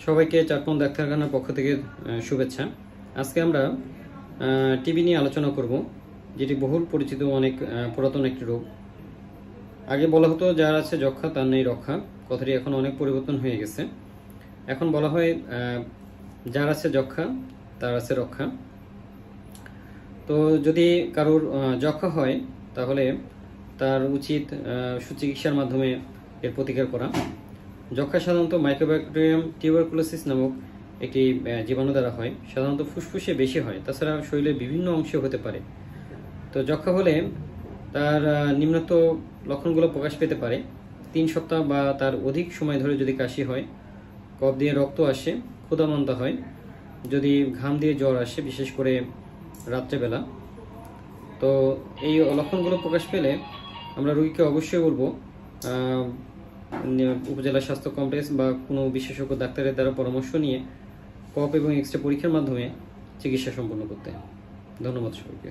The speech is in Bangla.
সবাইকে চারপন ডাক্তারখানার পক্ষ থেকে শুভেচ্ছা। আজকে আমরা টিবি নিয়ে আলোচনা করব, যেটি বহুল পরিচিত অনেক পুরাতন একটি রোগ। আগে বলা হতো যার আছে যক্ষা তার নেই রক্ষা, কথাটি এখন অনেক পরিবর্তন হয়ে গেছে। এখন বলা হয় যার আছে যক্ষা তার আছে রক্ষা। তো যদি কারোর যক্ষা হয় তাহলে তার উচিত সুচিকিৎসার মাধ্যমে এর প্রতিকার করা। যক্ষা সাধারণত মাইক্রোব্যাকটেরিয়াম টিউবারকুলোসিস নামক একটি জীবাণু দ্বারা হয়, সাধারণত ফুসফুসে বেশি হয়, তাছাড়া শরীরের বিভিন্ন অংশে হতে পারে। তো যক্ষা হলে তার নিম্নোক্ত লক্ষণগুলো প্রকাশ পেতে পারে। 3 সপ্তাহ বা তার অধিক সময় ধরে যদি কাশি হয়, কফ দিয়ে রক্ত আসে, ক্ষুধামন্দা হয়, যদি ঘাম দিয়ে জ্বর আসে বিশেষ করে রাত্রেবেলা, তো এই লক্ষণগুলো প্রকাশ পেলে আমরা রোগীকে অবশ্যই বলবো উপজেলা স্বাস্থ্য কমপ্লেক্স বা কোনো বিশেষজ্ঞ ডাক্তারের দ্বারা পরামর্শ নিয়ে কফ এবং এক্সরে পরীক্ষার মাধ্যমে চিকিৎসা সম্পন্ন করতে। ধন্যবাদ সবাইকে।